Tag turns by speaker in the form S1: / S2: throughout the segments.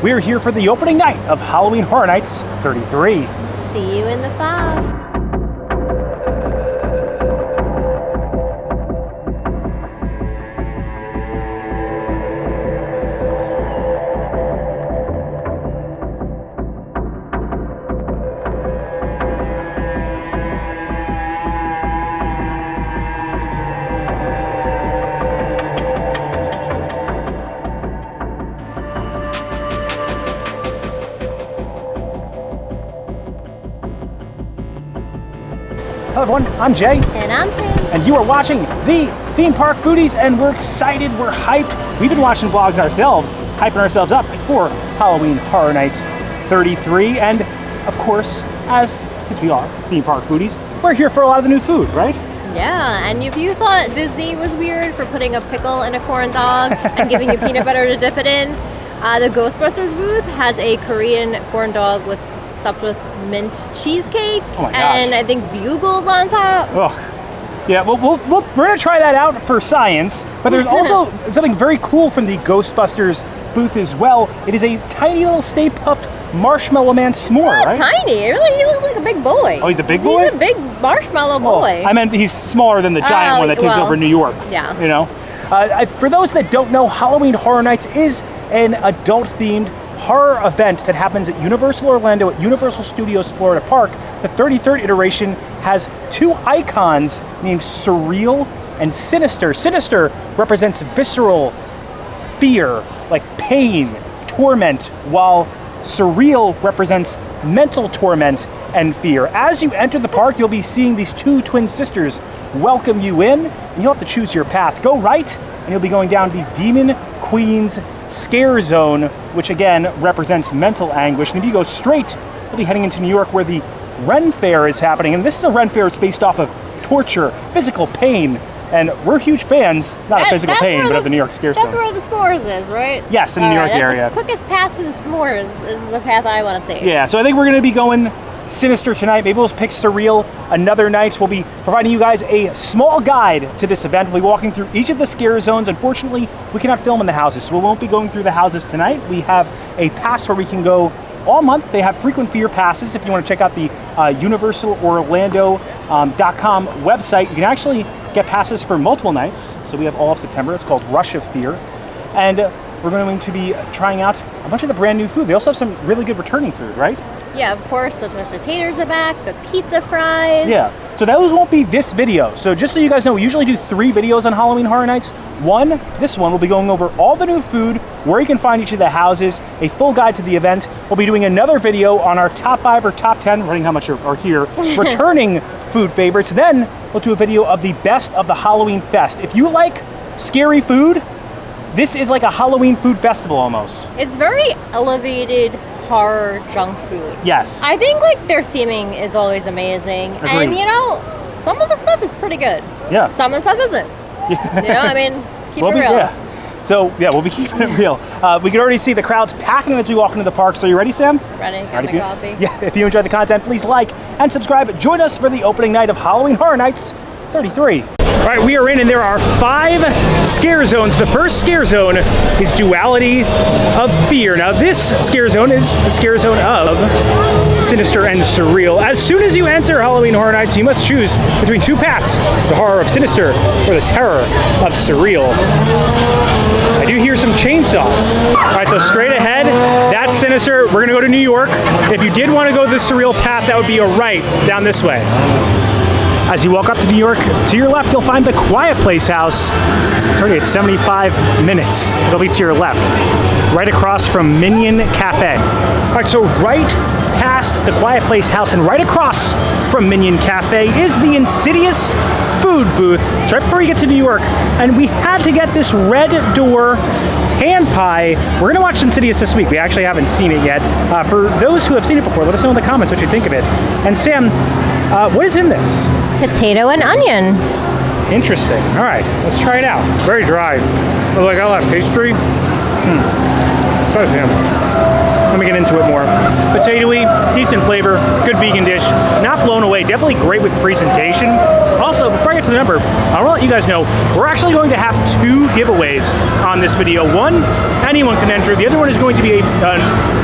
S1: We're here for the opening night of Halloween Horror Nights 33.
S2: See you in the fog.
S1: Hello everyone, I'm Jay.
S2: And I'm Sam.
S1: And you are watching the Theme Park Foodies, and we're excited, we're hyped. We've been watching vlogs ourselves, hyping ourselves up for Halloween Horror Nights 33. And of course, since we are Theme Park Foodies, we're here for a lot of the new food, right?
S2: Yeah, and if you thought Disney was weird for putting a pickle in a corn dog and giving you peanut butter to dip it in, the Ghostbusters booth has a Korean corn dog stuffed with mint cheesecake,
S1: oh my gosh,
S2: and I think Bugles on top.
S1: Oh, yeah. We're gonna try that out for science. But there's also something very cool from the Ghostbusters booth as well. It is a tiny little Stay Puft Marshmallow Man s'more, right?
S2: Tiny. He looks like a big boy.
S1: Oh, he's a big boy?
S2: He's a big marshmallow boy.
S1: I meant he's smaller than the giant one that takes over New York.
S2: Yeah.
S1: You know. For those that don't know, Halloween Horror Nights is an adult-themed horror event that happens at Universal Orlando at Universal Studios Florida Park. The 33rd iteration has two icons named Surreal and Sinist3r. Sinist3r represents visceral fear, like pain, torment, while Surreal represents mental torment and fear. As you enter the park, you'll be seeing these two twin sisters welcome you in, and you'll have to choose your path. Go right, and you'll be going down the Demon Queen's Scare Zone, which again represents mental anguish. And if you go straight, you'll be heading into New York where the Ren Fair is happening. And this is a Ren Fair that's based off of torture, physical pain, and we're huge fans, not of physical pain, but of the New York Scare Zone.
S2: That's where the s'mores is, right?
S1: Yes, in the New York area.
S2: The quickest path to the s'mores is the path I want to take.
S1: Yeah, so I think we're going to be going Sinist3r tonight. Maybe we'll pick Surreal another night. We'll be providing you guys a small guide to this event. We'll be walking through each of the scare zones. Unfortunately, we cannot film in the houses, so we won't be going through the houses tonight. We have a pass where we can go all month. They have frequent fear passes. If you want to check out the universalorlando.com website, you can actually get passes for multiple nights. So we have all of September. It's called Rush of Fear. And we're going to be trying out a bunch of the brand new food. They also have some really good returning food, right?
S2: Yeah, of course, the twisted taters are back, the pizza fries.
S1: Yeah, so those won't be this video. So just so you guys know, we usually do 3 videos on Halloween Horror Nights. This one will be going over all the new food, where you can find each of the houses, a full guide to the event. We'll be doing another video on our top 5 or top 10, depending how much are here, returning food favorites. Then we'll do a video of the best of the Halloween Fest. If you like scary food, this is like a Halloween food festival almost.
S2: It's very elevated horror junk food.
S1: Yes.
S2: I think like their theming is always amazing.
S1: Agreed.
S2: And you know, some of the stuff is pretty good.
S1: Yeah.
S2: Some of the stuff isn't.
S1: Yeah.
S2: You know, I mean, keep it real.
S1: Yeah. So yeah, we'll be keeping it real. We can already see the crowds packing as we walk into the park. So you ready, Sam?
S2: Ready, got my coffee.
S1: Yeah, if you enjoyed the content, please like and subscribe. Join us for the opening night of Halloween Horror Nights 33. All right, we are in, and there are 5 scare zones. The first scare zone is Duality of Fear. Now, this scare zone is the scare zone of Sinist3r and Surreal. As soon as you enter Halloween Horror Nights, you must choose between 2 paths: the horror of Sinist3r or the terror of Surreal. I do hear some chainsaws. All right, so straight ahead, that's Sinist3r. We're gonna go to New York. If you did want to go the Surreal path, that would be a right down this way. As you walk up to New York, to your left, you'll find the Quiet Place house. It's already at 75 minutes. It'll be to your left, right across from Minion Cafe. All right, so right past the Quiet Place house and right across from Minion Cafe is the Insidious food booth. It's right before you get to New York, and we had to get this red door hand pie. We're gonna watch Insidious this week. We actually haven't seen it yet. For those who have seen it before, let us know in the comments what you think of it. And Sam, what is in this?
S2: Potato and onion.
S1: Interesting. All right, let's try it out. Very dry. Oh, like I like pastry. Try Sam. Let me get into it more. Potatoey, decent flavor, good vegan dish. Not blown away, definitely great with presentation. Also, before I get to the number, I want to let you guys know, we're actually going to have 2 giveaways on this video. One, anyone can enter. The other one is going to be a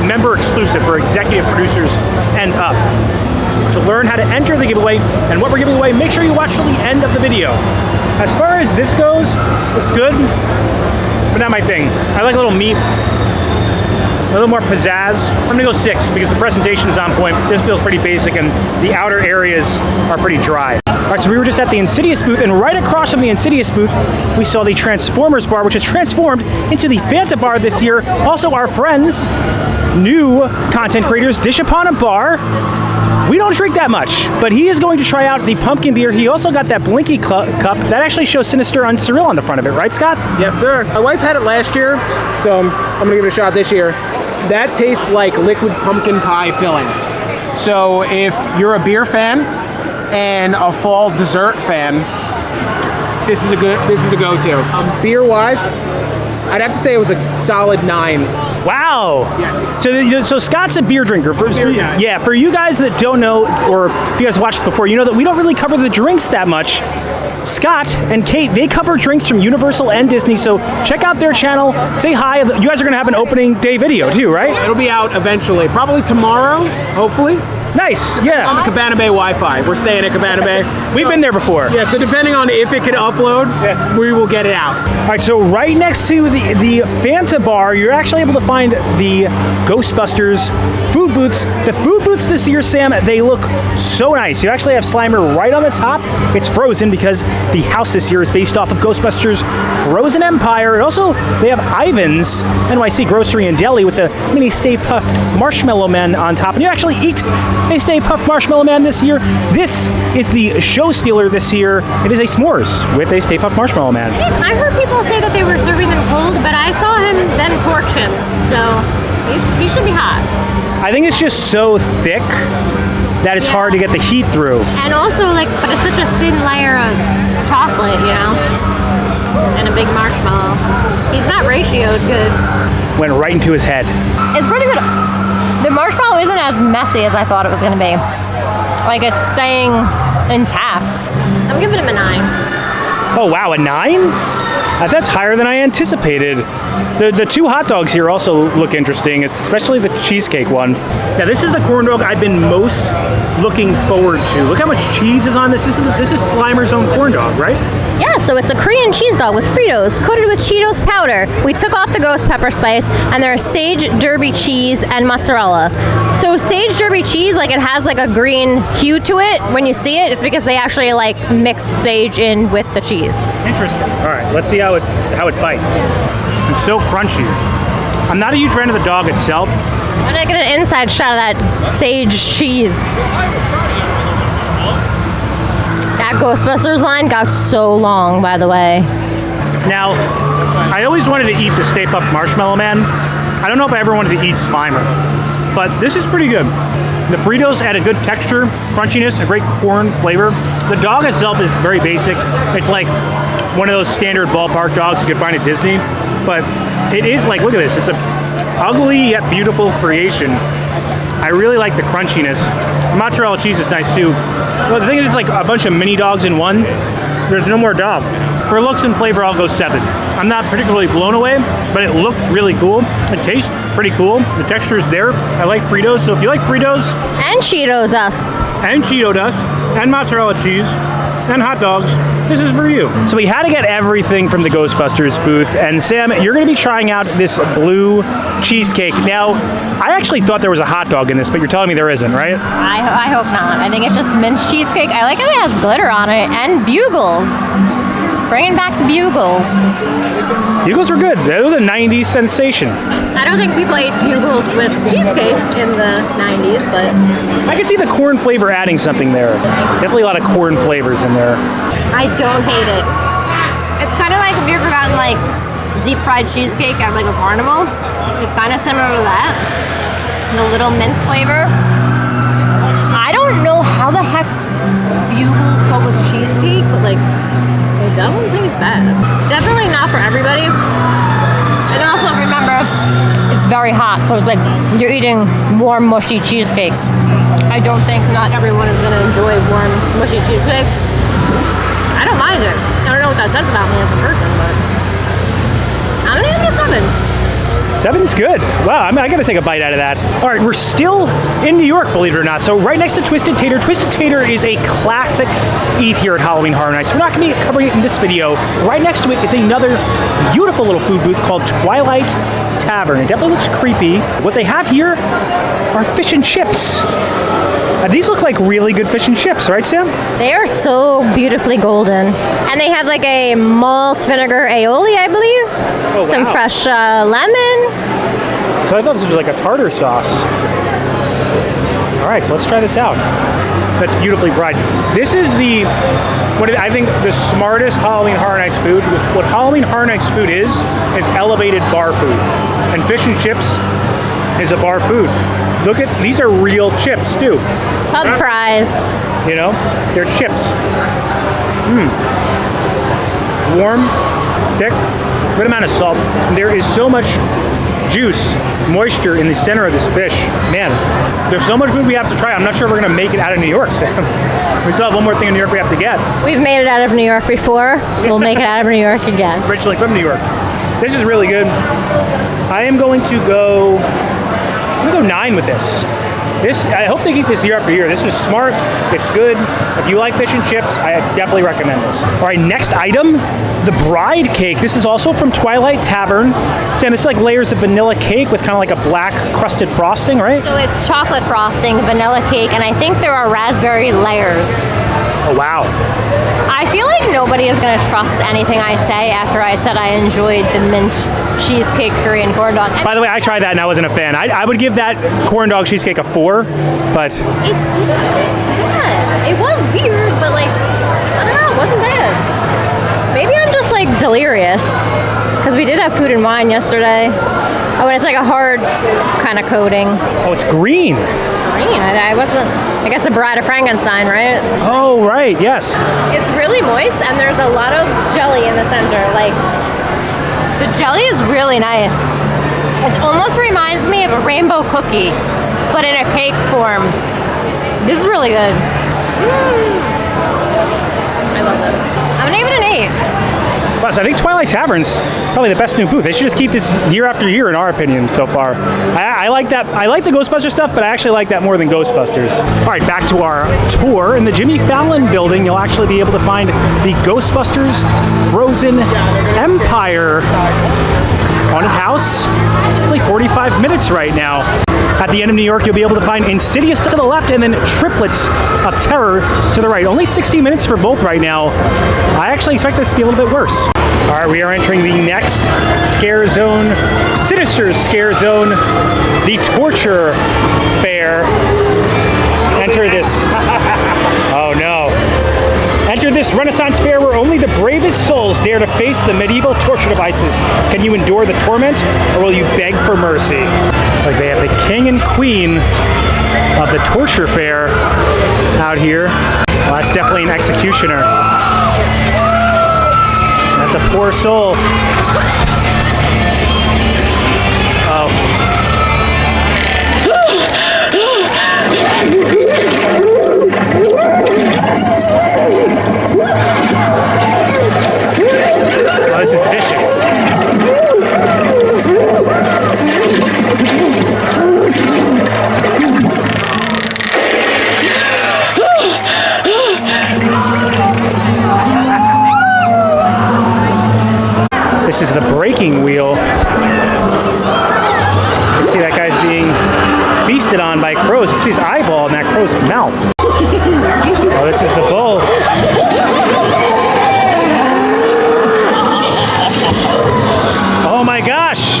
S1: member exclusive for executive producers and up. To learn how to enter the giveaway and what we're giving away, make sure you watch till the end of the video. As far as this goes, it's good, but not my thing. I like a little meat, a little more pizzazz. I'm gonna go 6 because the presentation's on point. This feels pretty basic and the outer areas are pretty dry. All right, so we were just at the Insidious booth, and right across from the Insidious booth, we saw the Transformers bar, which has transformed into the Fanta bar this year. Also, our friends, new content creators, Dish Upon a Bar. We don't drink that much, but he is going to try out the pumpkin beer. He also got that Blinky cup that actually shows Sinist3r and Surr3al on the front of it, right, Scott?
S3: Yes, sir. My wife had it last year, so I'm gonna give it a shot this year. That tastes like liquid pumpkin pie filling. So if you're a beer fan and a fall dessert fan, this is a go-to. Beer-wise, I'd have to say it was a solid 9.
S1: Wow.
S3: Yes.
S1: So Scott's a beer drinker. For
S3: guy.
S1: you guys that don't know, or if you guys watched before, you know that we don't really cover the drinks that much. Scott and Kate, they cover drinks from Universal and Disney, so check out their channel, say hi. You guys are going to have an opening day video too, right?
S3: It'll be out eventually, probably tomorrow, hopefully.
S1: Nice, yeah.
S3: On the Cabana Bay Wi-Fi. We're staying at Cabana Bay.
S1: We've been there before.
S3: Yeah, so depending on if it can upload, we will get it out.
S1: All right, so right next to the Fanta bar, you're actually able to find the Ghostbusters food booths. The food booths this year, Sam, they look so nice. You actually have Slimer right on the top. It's frozen because the house this year is based off of Ghostbusters Frozen Empire. And also, they have Ivan's NYC Grocery and Deli with the mini Stay Puft Marshmallow Men on top. And you actually eat a Stay Puft Marshmallow Man this year. This is the show stealer this year. It is a s'mores with a Stay Puft Marshmallow Man.
S2: I heard people say that they were serving them cold, but I saw them torch him, so he should be hot.
S1: I think it's just so thick that it's hard to get the heat through.
S2: And also, but it's such a thin layer of chocolate, you know, and a big marshmallow. He's not ratioed good.
S1: Went right into his head.
S2: It's pretty good. The marshmallow isn't as messy as I thought it was going to be. Like, it's staying intact. I'm giving him a 9.
S1: Oh, wow, a 9? That's higher than I anticipated. The 2 hot dogs here also look interesting, especially the cheesecake one. Now, this is the corn dog I've been most looking forward to. Look how much cheese is on this. This is Slimer's own corn dog, right?
S2: Yeah, so it's a Korean cheese dog with Fritos, coated with Cheetos powder. We took off the ghost pepper spice, and there's sage derby cheese and mozzarella. So sage derby cheese, it has a green hue to it. When you see it, it's because they actually mix sage in with the cheese.
S1: Interesting. All right, let's see how it bites. It's so crunchy. I'm not a huge fan of the dog itself.
S2: I'm gonna get an inside shot of that sage cheese. That Ghostbusters line got so long, by the way.
S1: Now, I always wanted to eat the Stay Puft Marshmallow Man. I don't know if I ever wanted to eat Slimer, but this is pretty good. The Fritos add a good texture, crunchiness, a great corn flavor. The dog itself is very basic. It's like one of those standard ballpark dogs you could find at Disney, but it is look at this. It's a ugly yet beautiful creation. I really like the crunchiness. The mozzarella cheese is nice too. Well, the thing is, it's like a bunch of mini dogs in one. There's no more dog. For looks and flavor, I'll go 7. I'm not particularly blown away, but it looks really cool. It tastes pretty cool. The texture is there. I like Fritos, so if you like Fritos...
S2: And Cheeto dust.
S1: And Cheeto dust. And mozzarella cheese. And hot dogs. This is for you. So we had to get everything from the Ghostbusters booth. And Sam, you're going to be trying out this blue cheesecake. Now, I actually thought there was a hot dog in this, but you're telling me there isn't, right?
S2: I hope not. I think it's just minced cheesecake. I like how it has glitter on it and Bugles. Bringing back the Bugles.
S1: Bugles were good. That was a 90s sensation.
S2: I don't think people ate Bugles with cheesecake in the 90s, but...
S1: I can see the corn flavor adding something there. Definitely a lot of corn flavors in there.
S2: I don't hate it. It's kind of like, have you ever gotten deep fried cheesecake at a carnival? It's kind of similar to that. The little mince flavor. I don't know how the heck Bugles go with cheesecake, but it doesn't taste bad. Definitely not for everybody. And also remember, it's very hot, so it's like you're eating warm, mushy cheesecake. I don't think not everyone is going to enjoy warm, mushy cheesecake. I don't mind it. I don't know what that says about me as a person, but I'm going to give it a 7.
S1: 7's good. Wow, I gotta take a bite out of that. All right, we're still in New York, believe it or not. So right next to Twisted Tater. Twisted Tater is a classic eat here at Halloween Horror Nights. We're not gonna be covering it in this video. Right next to it is another beautiful little food booth called Twilight Tavern. It definitely looks creepy. What they have here are fish and chips. These look like really good fish and chips, right, Sam?
S2: They are so beautifully golden. And they have like a malt vinegar aioli, I believe.
S1: Oh, wow.
S2: Some fresh lemon.
S1: So I thought this was like a tartar sauce. All right, so let's try this out. That's beautifully fried. This is I think the smartest Halloween Horror Nights food, because what Halloween Horror Nights food is elevated bar food. And fish and chips is a bar food. Look at, these are real chips too.
S2: Pub fries.
S1: You know, they're chips. Warm, thick, good amount of salt. There is so much juice, moisture in the center of this fish. Man, there's so much food we have to try. I'm not sure if we're gonna make it out of New York, Sam. We still have one more thing in New York we have to get.
S2: We've made it out of New York before. We'll make it out of New York again.
S1: Originally from New York. This is really good. I am going to go 9 with this. I hope they keep this year after year. This is smart. It's good. If you like fish and chips, I definitely recommend this. All right, next item, the bride cake. This is also from Twilight Tavern. Sam, this is like layers of vanilla cake with kind of like a black crusted frosting, right?
S2: So it's chocolate frosting, vanilla cake, and I think there are raspberry layers.
S1: Oh, wow.
S2: I feel like nobody is going to trust anything I say after I said I enjoyed the mint cheesecake Korean corn dog.
S1: By the way, I tried that and I wasn't a fan. I would give that corn dog cheesecake a 4, but...
S2: It didn't taste bad. It was weird, but like, I don't know, it wasn't bad. Maybe I'm just like delirious, because we did have food and wine yesterday. Oh, and it's like a hard kind of coating.
S1: Oh, it's green.
S2: Green. I wasn't, I guess the Bride of Frankenstein, right?
S1: Oh, right, yes.
S2: It's really moist, and there's a lot of jelly in the center. Like, the jelly is really nice. It almost reminds me of a rainbow cookie, but in a cake form. This is really good. I love this. I'm gonna give it an 8.
S1: Plus, I think Twilight Tavern's probably the best new booth. They should just keep this year after year, in our opinion, so far. I like that. I like the Ghostbusters stuff, but I actually like that more than Ghostbusters. All right, back to our tour. In the Jimmy Fallon building, you'll actually be able to find the Ghostbusters Frozen Empire haunted house. It's like 45 minutes right now. At the end of New York, you'll be able to find Insidious to the left and then Triplets of Terror to the right. Only 60 minutes for both right now. I actually expect this to be a little bit worse. All right, we are entering the next scare zone, Sinister's scare zone, the torture fair. Enter this. Oh no. Enter this Renaissance fair where only the bravest souls dare to face the medieval torture devices. Can you endure the torment, or will you beg for mercy? Like, they have the king and queen of the torture fair out here. Well, that's definitely an executioner. That's a poor soul. Oh. Oh, this is vicious. This is the breaking wheel. You can see that guy's being feasted on by crows. You can see his eyeball in that crow's mouth. Oh, this is the bull. Oh my gosh!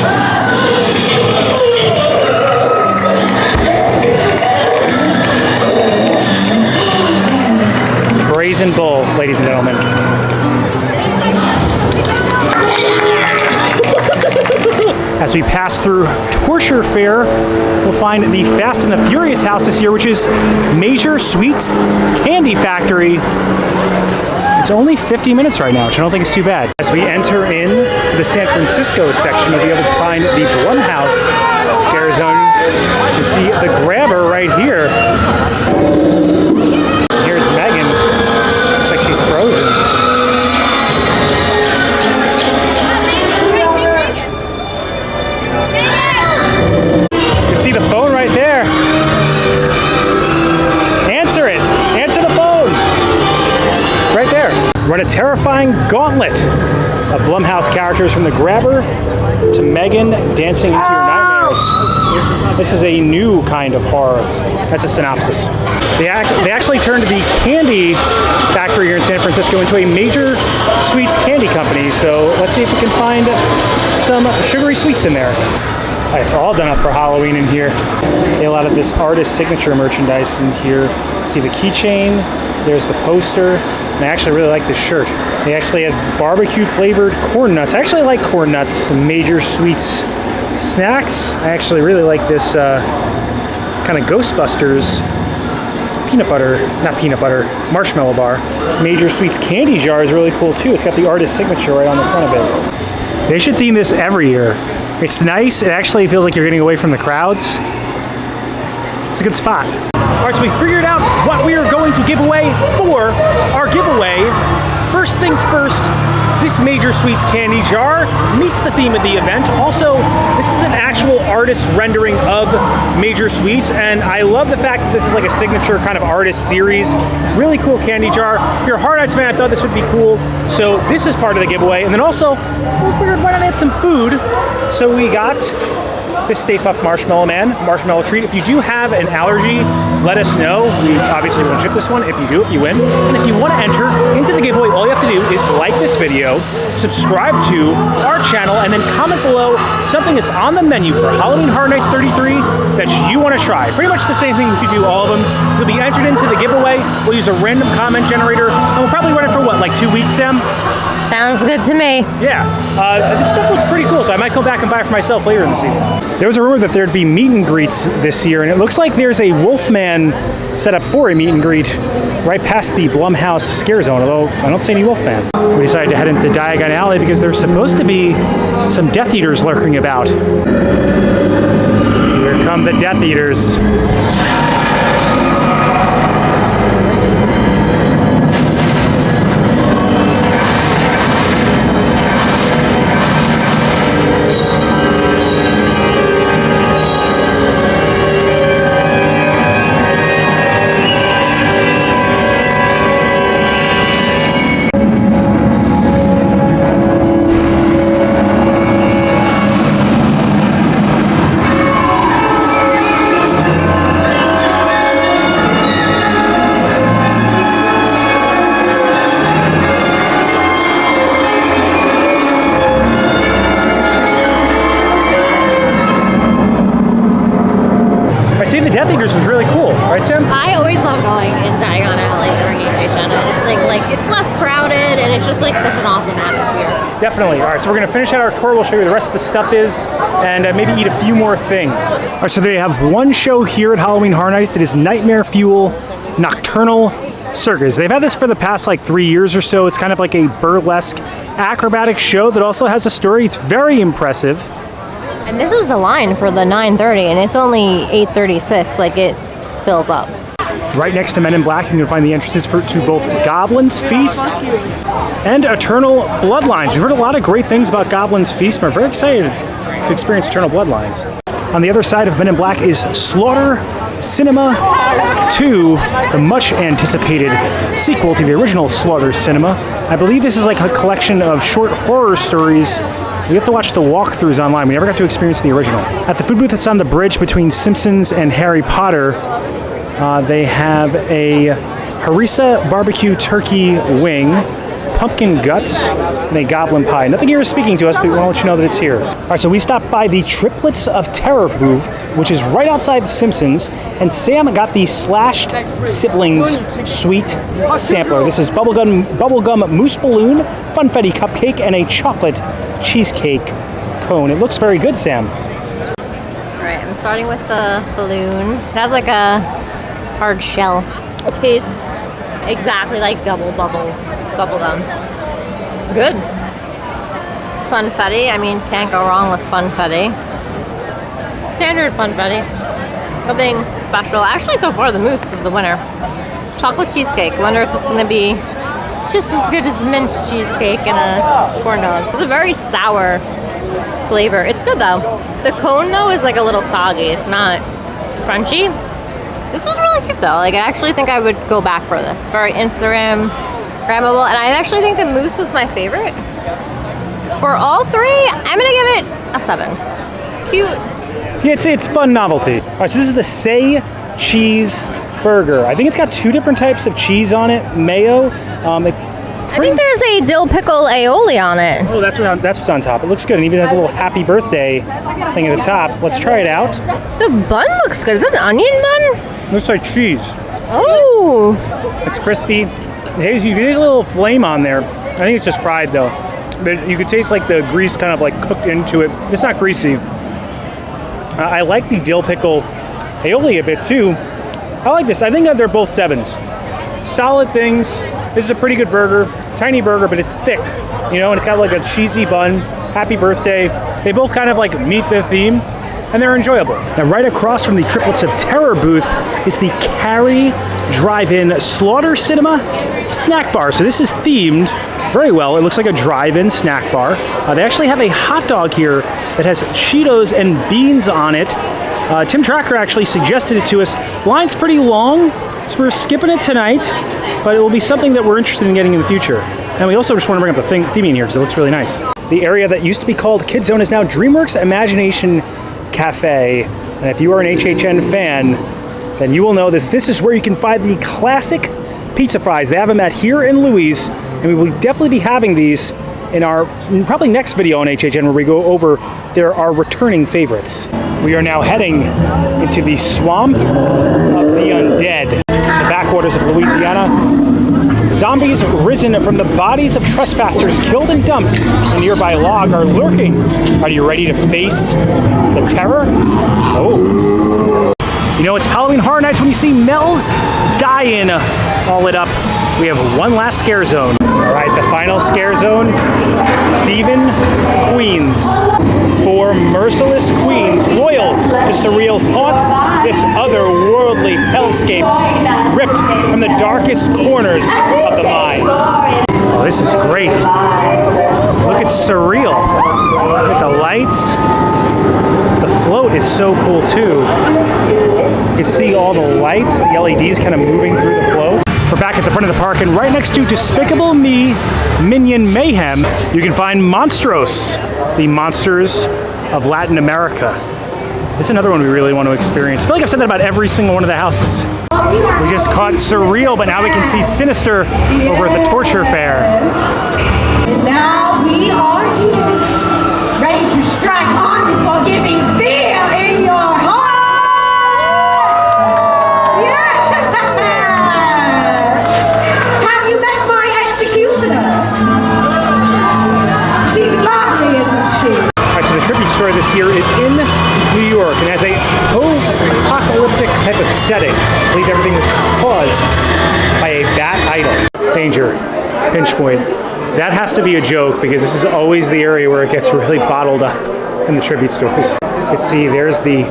S1: Brazen bull, ladies and gentlemen. As we pass through Torture Fair, we'll find the Fast and the Furious house this year, which is Major Sweets Candy Factory. It's only 50 minutes right now, which I don't think is too bad. As we enter in to the San Francisco section, we'll be able to find the Blumhouse scare zone. You can see the grabber right here. Here's Megan. Looks like she's frozen. You can see the phone right there. Answer it. Answer the phone. It's right there. Run a terrifying gauntlet of Blumhouse characters from the grabber to Megan dancing into your nightmares. This is a new kind of horror. That's a synopsis. They actually turned the candy factory here in San Francisco into a major sweets candy company. So let's see if we can find some sugary sweets in there. It's all done up for Halloween in here. They have a lot of this artist signature merchandise in here. See the keychain, there's the poster, and I actually really like this shirt. They actually have barbecue flavored corn nuts. I actually like corn nuts. Some major sweets snacks. I actually really like this kind of Ghostbusters marshmallow bar. This major sweets candy jar is really cool too. It's got the artist signature right on the front of it. They should theme this every year. It's nice. It actually feels like you're getting away from the crowds. It's a good spot. All right, so we figured out what we are going to give away for our giveaway. First things first, this major sweets candy jar meets the theme of the event. Also, this is an actual artist rendering of major sweets, and I love the fact that this is like a signature kind of artist series. Really cool candy jar. If you're a Horror Nights fan, I thought this would be cool. So this is part of the giveaway. And then also, we figured why not add some food? So we got this Stay Puft Marshmallow Man marshmallow treat. If you do have an allergy, let us know. We obviously won't ship this one. If you do, if you win. And if you want to enter into the giveaway, all you have to do is like this video, subscribe to our channel, and then comment below something that's on the menu for Halloween Horror Nights 33 that you want to try. Pretty much the same thing if you do all of them. You'll be entered into the giveaway. We'll use a random comment generator, and we'll probably run it for what, like 2 weeks, Sam?
S2: Sounds good to me.
S1: Yeah, this stuff looks pretty cool, so I might come back and buy it for myself later in the season. There was a rumor that there'd be meet and greets this year, and it looks like there's a Wolfman set up for a meet and greet right past the Blumhouse scare zone, although I don't see any Wolfman. We decided to head into Diagon Alley because there's supposed to be some Death Eaters lurking about. Here come the Death Eaters. The Death Eaters was really cool, right, Sam?
S2: I always love going in Diagon Alley during Eat Station. I just think like it's less crowded and it's just like such an awesome atmosphere.
S1: Definitely. All right, so we're gonna finish out our tour. We'll show you where the rest of the stuff is and maybe eat a few more things. All right, so they have one show here at Halloween Horror Nights. It is Nightmare Fuel Nocturnal Circus. They've had this for the past like 3 years or so. It's kind of like a burlesque acrobatic show that also has a story. It's very impressive.
S2: And this is the line for the 9:30, and it's only 8:36. Like it fills up.
S1: Right next to Men in Black, you can find the entrances to both Goblin's Feast and Eternal Bloodlines. We've heard a lot of great things about Goblin's Feast, and we're very excited to experience Eternal Bloodlines. On the other side of Men in Black is Slaughter Cinema 2, the much anticipated sequel to the original Slaughter Cinema. I believe this is like a collection of short horror stories. We have to watch the walkthroughs online. We never got to experience the original. At the food booth that's on the bridge between Simpsons and Harry Potter, they have a harissa barbecue turkey wing, pumpkin guts, and a goblin pie. Nothing here is speaking to us, but we want to let you know that it's here. All right, so we stopped by the Triplets of Terror booth, which is right outside the Simpsons, and Sam got the Slashed Siblings Sweet Sampler. This is bubblegum mousse balloon, funfetti cupcake, and a chocolate cheesecake cone. It looks very good, Sam.
S2: All right, I'm starting with the balloon. It has like a hard shell. It tastes exactly like Double Bubble bubblegum. It's good. Funfetti. I mean, can't go wrong with funfetti. Standard funfetti. Nothing special. Actually, so far, the mousse is the winner. Chocolate cheesecake. Wonder if this is going to be just as good as mint cheesecake and a corn dog. It's a very sour flavor. It's good, though. The cone, though, is like a little soggy. It's not crunchy. This is really cute, though. Like, I actually think I would go back for this. Very Instagrammable. And I actually think the mousse was my favorite. For all three, I'm going to give it a 7. Cute.
S1: Yeah, it's fun novelty. All right, so this is the Say Cheese Burger. I think it's got 2 different types of cheese on it. Mayo.
S2: I think there's a dill pickle aioli on it.
S1: Oh, that's what's on top. It looks good. It even has a little happy birthday thing at the top. Let's try it out.
S2: The bun looks good. Is that an onion bun?
S1: Looks like cheese.
S2: Oh.
S1: It's crispy. There's a little flame on there. I think it's just fried though. But you could taste like the grease kind of like cooked into it. It's not greasy. I like the dill pickle aioli a bit too. I like this. I think that they're both 7s. Solid things. This is a pretty good burger. Tiny burger, but it's thick. You know, and it's got like a cheesy bun. Happy birthday. They both kind of like meet the theme, and they're enjoyable. And right across from the Triplets of Terror booth is the Cary Drive-In Slaughter Cinema Snack Bar. So this is themed very well. It looks like a drive-in snack bar. They actually have a hot dog here that has Cheetos and beans on it. Tim Tracker actually suggested it to us. Line's pretty long, so we're skipping it tonight, but it will be something that we're interested in getting in the future. And we also just want to bring up the theme in here because it looks really nice. The area that used to be called Kid Zone is now DreamWorks Imagination Cafe. And if you are an HHN fan, then you will know this. This is where you can find the classic pizza fries. They have them at here in Louis, and we will definitely be having these in our probably next video on HHN where we go over our returning favorites. We are now heading into the swamp of the undead, the backwaters of Louisiana. Zombies risen from the bodies of trespassers killed and dumped in a nearby log are lurking. Are you ready to face the terror? Oh. You know, it's Halloween Horror Nights when you see Mel's Die-In all lit up. We have one last scare zone. All right, the final scare zone, Demon Queens. 4 merciless queens loyal to surreal haunt this otherworldly hellscape ripped from the darkest corners of the mind. Oh, this is great. Look at Surreal. Look at the lights. The float is so cool too. You can see all the lights, the LEDs kind of moving through the float. We're back at the front of the park, and right next to Despicable Me Minion Mayhem, you can find Monstros, the monsters of Latin America. This is another one we really want to experience. I feel like I've said that about every single one of the houses. We just caught Surreal, but now we can see Sinister over at the Torture Fair.
S4: And now we are here, ready to strike unforgiving fear in your heart.
S1: Store this year is in New York and has a post-apocalyptic type of setting. I believe everything was caused by a bat idol. Danger, pinch point. That has to be a joke because this is always the area where it gets really bottled up in the tribute stores. Let's see, there's the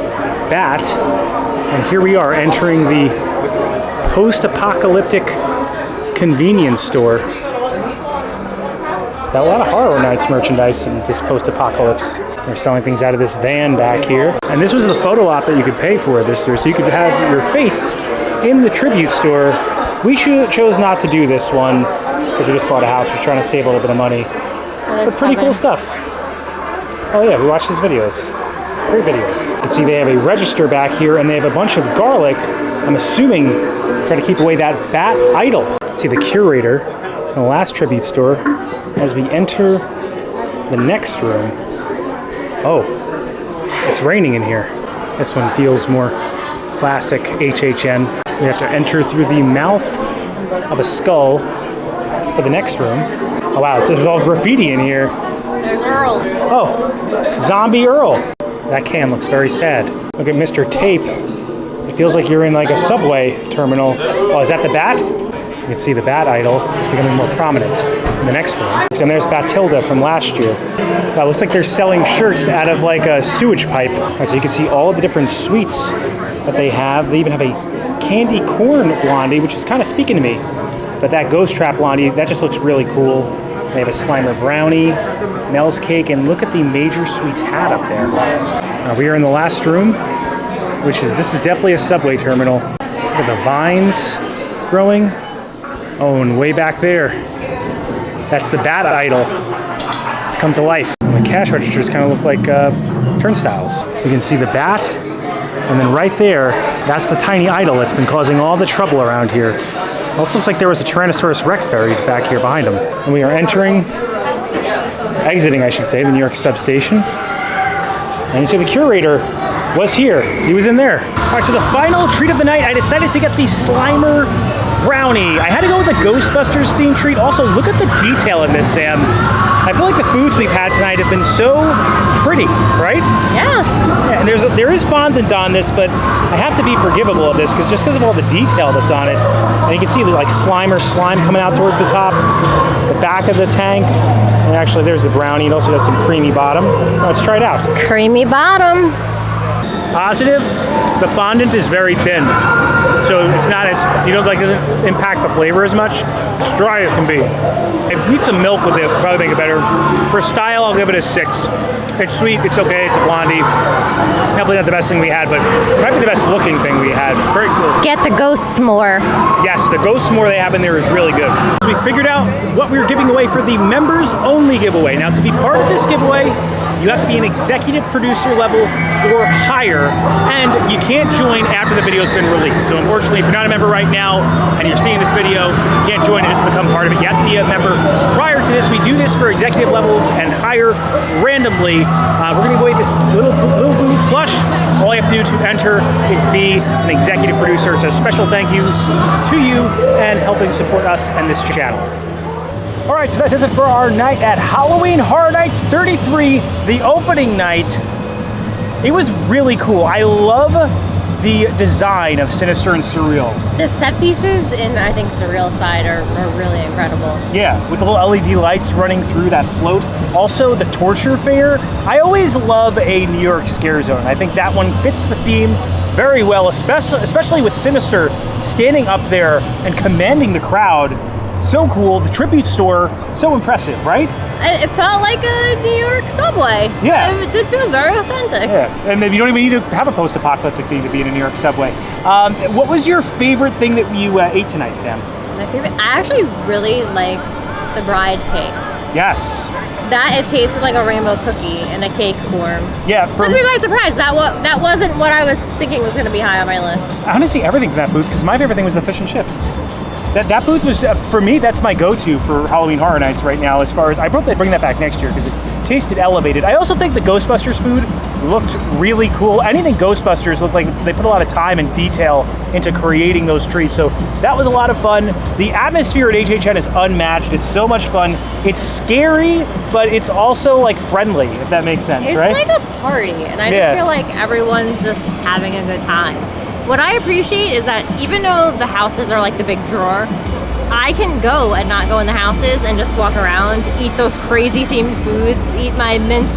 S1: bat, and here we are entering the post-apocalyptic convenience store. Got a lot of Horror Nights merchandise in this post-apocalypse. They're selling things out of this van back here. And this was the photo op that you could pay for this year, so you could have your face in the tribute store. We chose not to do this one because we just bought a house. We're trying to save a little bit of money. But pretty cool stuff. Oh yeah, we watched his videos. Great videos. You can see they have a register back here, and they have a bunch of garlic. I'm assuming trying to keep away that bat idol. See the curator in the last tribute store as we enter the next room. Oh, it's raining in here. This one feels more classic HHN. We have to enter through the mouth of a skull for the next room. Oh wow, there's all graffiti in here.
S2: There's Earl.
S1: Oh, Zombie Earl. That can looks very sad. Look at Mr. Tape. It feels like you're in like a subway terminal. Oh, is that the bat? You can see the Bat Idol is becoming more prominent in the next one. And there's Batilda from last year. Looks like they're selling shirts out of like a sewage pipe. So you can see all of the different sweets that they have. They even have a candy corn blondie, which is kind of speaking to me. But that Ghost Trap blondie, that just looks really cool. They have a Slimer brownie, Mel's cake, and look at the Major Sweets hat up there. We are in the last room, this is definitely a subway terminal. Look at the vines growing. Oh, and way back there, that's the Bat Idol. It's come to life. And the cash registers kind of look like turnstiles. You can see the bat, and then right there, that's the tiny idol that's been causing all the trouble around here. It also looks like there was a Tyrannosaurus Rex buried back here behind him. And we are exiting, I should say, the New York substation. And you see the curator was here. He was in there. All right, so the final treat of the night, I decided to get the Slimer brownie. I had to go with a Ghostbusters themed treat. Also, look at the detail in this, Sam. I feel like the foods we've had tonight have been so pretty, right?
S2: Yeah.
S1: And there is fondant on this, but I have to be forgivable of this because of all the detail that's on it. And you can see like slime coming out towards the top, the back of the tank. And actually, there's the brownie. It also has some creamy bottom. Let's try it out.
S2: Creamy bottom.
S1: Positive, the fondant is very thin. So it's not as, doesn't impact the flavor as much. As dry as can be. I need some milk with it, probably make it better. For style, I'll give it a 6. It's sweet, it's okay, it's a blondie. Definitely not the best thing we had, but it might be the best looking thing we had. Very cool.
S2: Get the ghost s'more.
S1: Yes, the ghost s'more they have in there is really good. So we figured out what we were giving away for the members only giveaway. Now to be part of this giveaway, you have to be an executive producer level or higher, and you can't join after the video's been released. So unfortunately, if you're not a member right now and you're seeing this video, you can't join and just become part of it. You have to be a member prior to this. We do this for executive levels and higher randomly. We're gonna give away this little blue plush. All you have to do to enter is be an executive producer. It's a special thank you to you and helping support us and this channel. All right, so that does it for our night at Halloween Horror Nights 33, the opening night. It was really cool. I love the design of Sinist3r and Surr3al.
S2: The set pieces in, I think, Surreal side are really incredible.
S1: Yeah, with the little LED lights running through that float. Also, the torture fair. I always love a New York scare zone. I think that one fits the theme very well, especially with Sinist3r standing up there and commanding the crowd. So cool. The tribute store, so impressive, right?
S2: It felt like a New York subway.
S1: Yeah.
S2: It did feel very authentic.
S1: Yeah, and maybe you don't even need to have a post-apocalyptic thing to be in a New York subway. What was your favorite thing that you ate tonight, Sam?
S2: My favorite, I actually really liked the bride cake.
S1: Yes.
S2: That, it tasted like a rainbow cookie in a cake form.
S1: Yeah.
S2: Took me by surprise. That wasn't what I was thinking was going to be high on my list.
S1: Honestly, everything from that booth, because my favorite thing was the fish and chips. That booth was, for me, that's my go-to for Halloween Horror Nights right now, as far as, I hope they bring that back next year because it tasted elevated. I also think the Ghostbusters food looked really cool. Anything Ghostbusters looked like they put a lot of time and detail into creating those treats, so that was a lot of fun. The atmosphere at HHN is unmatched. It's so much fun. It's scary, but it's also like friendly, if that makes sense, right?
S2: It's like a party, and I just feel like everyone's just having a good time. What I appreciate is that even though the houses are like the big drawer, I can go and not go in the houses and just walk around, eat those crazy themed foods, eat my mint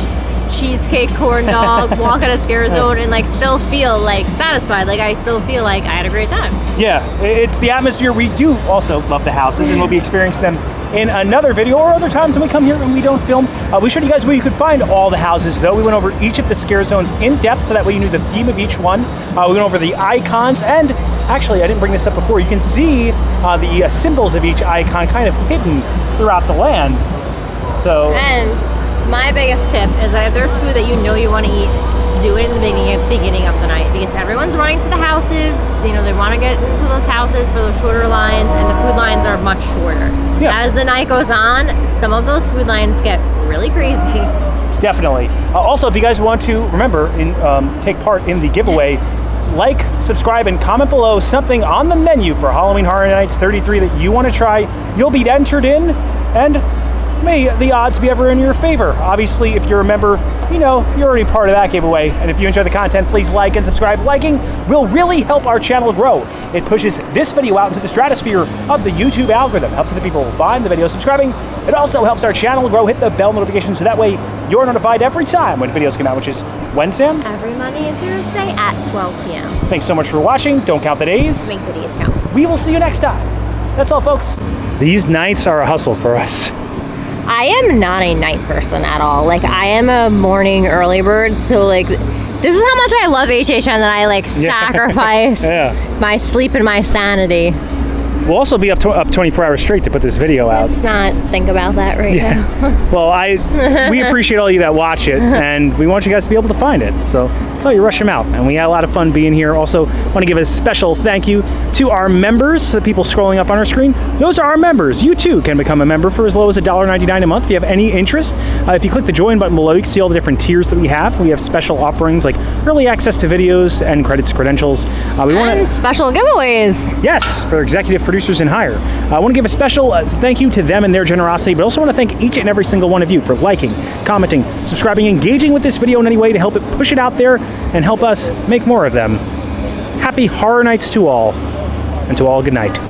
S2: cheesecake corn dog, walk at a scare zone, and like still feel like satisfied. Like I still feel like I had a great time. Yeah, it's the atmosphere. We do also love the houses, and we'll be experiencing them in another video or other times when we come here and we don't film. We showed you guys where you could find all the houses, though. We went over each of the scare zones in depth so that way you knew the theme of each one. We went over the icons, and actually, I didn't bring this up before. You can see the symbols of each icon kind of hidden throughout the land. So. And my biggest tip is that if there's food that you know you want to eat, do it in the beginning of the night, because everyone's running to the houses. You know, they want to get to those houses for those shorter lines, and the food lines are much shorter. Yeah. As the night goes on, some of those food lines get really crazy. Definitely. Also, if you guys want to, remember, take part in the giveaway, like, subscribe, and comment below something on the menu for Halloween Horror Nights 33 that you want to try. You'll be entered in, and may the odds be ever in your favor. Obviously, if you're a member,
S1: you know, you're already part of that giveaway. And if you enjoy the content, please like and subscribe. Liking will really help our channel grow. It pushes this video out into the stratosphere of the YouTube algorithm, helps other people find the video. Subscribing, it also helps our channel grow. Hit the bell notification so that way you're notified every time when videos come out, which is when, Sam?
S2: Every Monday and Thursday at 12 p.m.
S1: Thanks so much for watching. Don't count the days.
S2: Make the days count.
S1: We will see you next time. That's all, folks. These nights are a hustle for us.
S2: I am not a night person at all. Like, I am a morning early bird, so like, this is how much I love HHN that I like sacrifice my sleep and my sanity.
S1: We'll also be up 24 hours straight to put this video out.
S2: Let's not think about that right now.
S1: Well, we appreciate all you that watch it, and we want you guys to be able to find it. So that's why you rush them out. And we had a lot of fun being here. Also, want to give a special thank you to our members, the people scrolling up on our screen. Those are our members. You too can become a member for as low as $1.99 a month if you have any interest. If you click the join button below, you can see all the different tiers that we have. We have special offerings like early access to videos and credentials.
S2: And special giveaways.
S1: Yes, for executive producers and higher. I want to give a special thank you to them and their generosity, but also want to thank each and every single one of you for liking, commenting, subscribing, engaging with this video in any way to help it push it out there and help us make more of them. Happy horror nights to all, and to all good night.